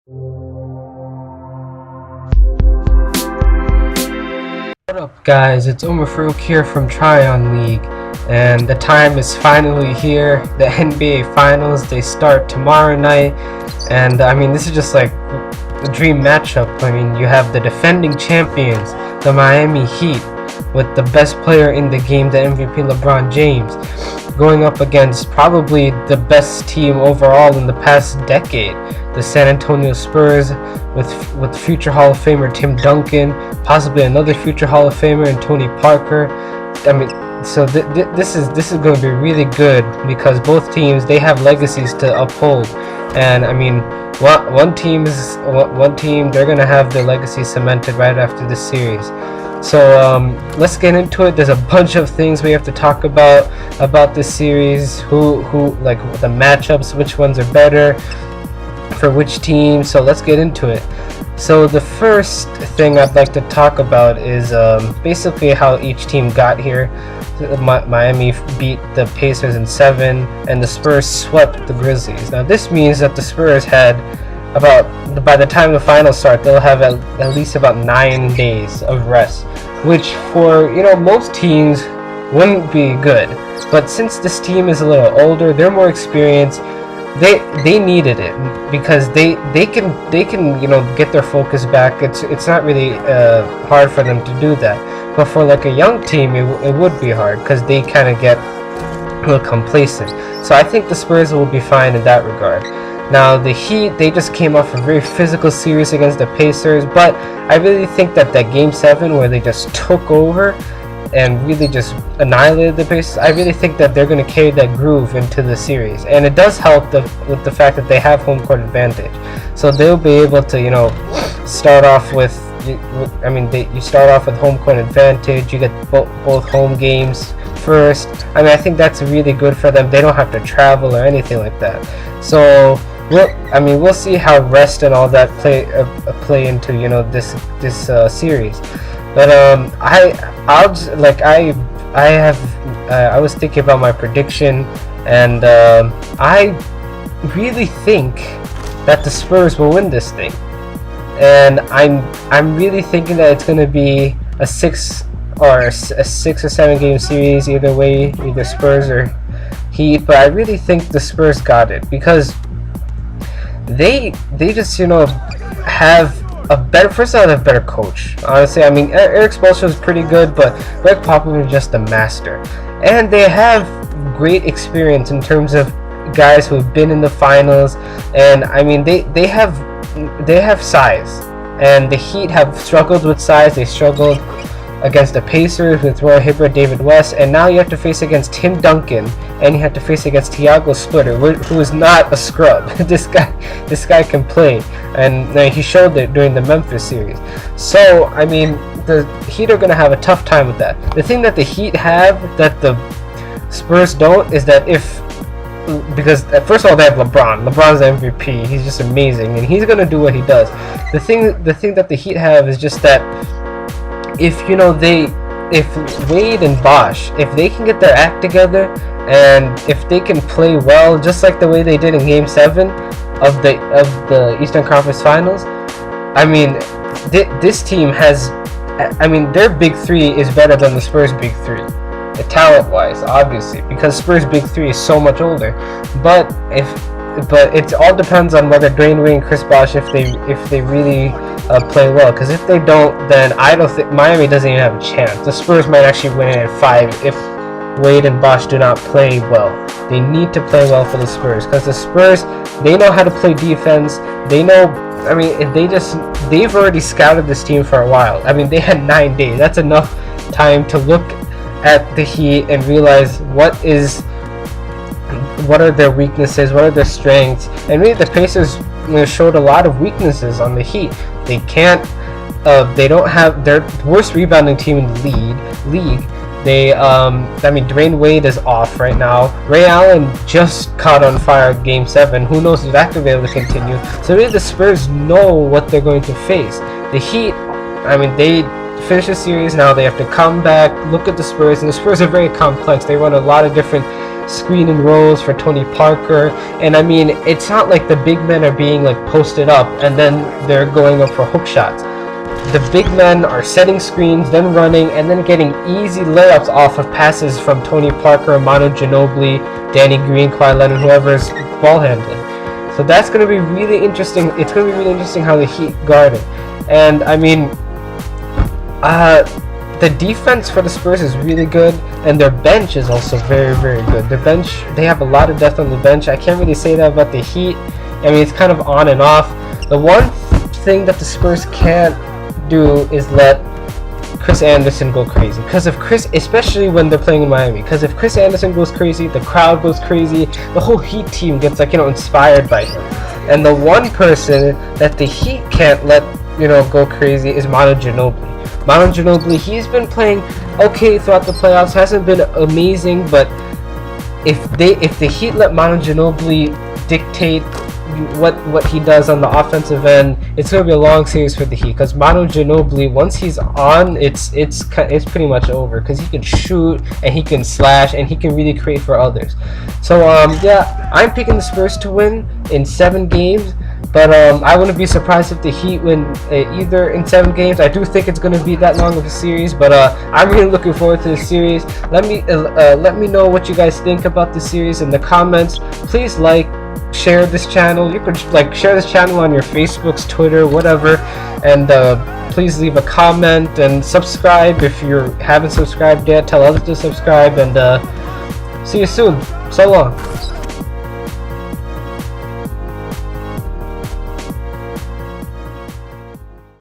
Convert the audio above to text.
What up, guys? It's Umar Farouk here from TryonLeague, and the time is finally here. The NBA Finals, they start tomorrow night, and I mean, this is just like the dream matchup. I mean, you have the defending champions, the Miami Heat, with the best player in the game, the MVP LeBron James, going up against probably the best team overall in the past decade, the San Antonio Spurs, with future Hall of Famer Tim Duncan, possibly another future Hall of Famer in Tony Parker. I mean, so this is going to be really good because both teams, they have legacies to uphold, and I mean, one team they're going to have their legacy cemented right after this series. So let's get into it. There's a bunch of things we have to talk about this series. Who like the matchups, which ones are better for which team. So let's get into it. So the first thing I'd like to talk about is basically how each team got here. Miami beat the Pacers in 7, and the Spurs swept the Grizzlies. Now this means that the Spurs had by the time the finals start, they'll have at least about 9 days of rest, which for most teams wouldn't be good. But since this team is a little older, they're more experienced, they needed it because they can get their focus back. It's not really hard for them to do that, but for like a young team it would be hard because they kind of get a little complacent. So I think the Spurs will be fine in that regard. Now the Heat, they just came off a very physical series against the Pacers, but I really think that Game 7 where they just took over and really just annihilated the Pacers, I really think that they're going to carry that groove into the series, and it does help with the fact that they have home court advantage, so they'll be able to start off with, you start off with home court advantage. You get both home games first. I mean, I think that's really good for them. They don't have to travel or anything like that. So we'll see how rest and all that play into this series. But I was thinking about my prediction, and I really think that the Spurs will win this thing, and I'm really thinking that it's going to be a 6 or 7 game series, either way, either Spurs or Heat. But I really think the Spurs got it because they just have a better, first of all, they have a better coach. Honestly, I mean, Eric Spoelstra is pretty good, but Greg Popovich is just a master, and they have great experience in terms of guys who have been in the finals. And I mean, they have size, and the Heat have struggled with size. They struggled against the Pacers with Roy Hibbert, David West, and now you have to face against Tim Duncan, and you have to face against Tiago Splitter, who is not a scrub. This guy can play, and he showed it during the Memphis series. So I mean, the Heat are going to have a tough time with that. The thing that the Heat have that the Spurs don't is that because first of all, they have LeBron. LeBron's the MVP. He's just amazing, and he's going to do what he does. The thing that the Heat have is just that if Wade and Bosh, if they can get their act together, and if they can play well, just like the way they did in Game 7 of the Eastern Conference Finals, I mean, this team has, I mean, their big three is better than the Spurs' big three, talent-wise, obviously, because Spurs' big three is so much older. But it all depends on whether Dwayne Wade and Chris Bosh, if they really play well. Because if they don't, then I don't think Miami doesn't even have a chance. The Spurs might actually win it at 5 if Wade and Bosh do not play well. They need to play well for the Spurs, because the Spurs, they know how to play defense. They know, I mean, they've already scouted this team for a while. I mean, they had 9 days. That's enough time to look at the Heat and realize what are their weaknesses, what are their strengths. And really, the Pacers showed a lot of weaknesses on the Heat. They don't have their worst rebounding team in the league. Dwayne Wade is off right now. Ray Allen just caught on fire Game 7. Who knows if that could be able to continue. So really, the Spurs know what they're going to face. The Heat, I mean, they finish the series now. They have to come back, look at the Spurs, and the Spurs are very complex. They run a lot of different screen and rolls for Tony Parker. And I mean, it's not like the big men are being like posted up and then they're going up for hook shots. The big men are setting screens, then running, and then getting easy layups off of passes from Tony Parker, Manu Ginobili, Danny Green, Kawhi Leonard, whoever's ball handling. So that's going to be really interesting. It's going to be really interesting how the Heat guard it. And I mean, the defense for the Spurs is really good, and their bench is also very, very good. Their bench, they have a lot of depth on the bench. I can't really say that about the Heat. I mean, it's kind of on and off. The one thing that the Spurs can't do is let Chris Anderson go crazy, because if Chris, especially when they're playing in Miami, because if Chris Anderson goes crazy, the crowd goes crazy, the whole Heat team gets like, you know, inspired by him. And the one person that the Heat can't let, you know, go crazy is Manu Ginobili. Manu Ginobili, he's been playing okay throughout the playoffs, hasn't been amazing, but if the Heat let Manu Ginobili dictate what he does on the offensive end, it's going to be a long series for the Heat, because Manu Ginobili, once he's on, it's pretty much over, because he can shoot and he can slash and he can really create for others. So yeah, I'm picking the Spurs to win in 7 games, but I wouldn't be surprised if the Heat win either in 7 games. I do think it's going to be that long of a series, but I'm really looking forward to the series. Let me know what you guys think about the series in the comments. Please share this channel. You could share this channel on your Facebooks, Twitter, whatever, and please leave a comment and subscribe if you haven't subscribed yet. Tell others to subscribe, and see you soon. So long.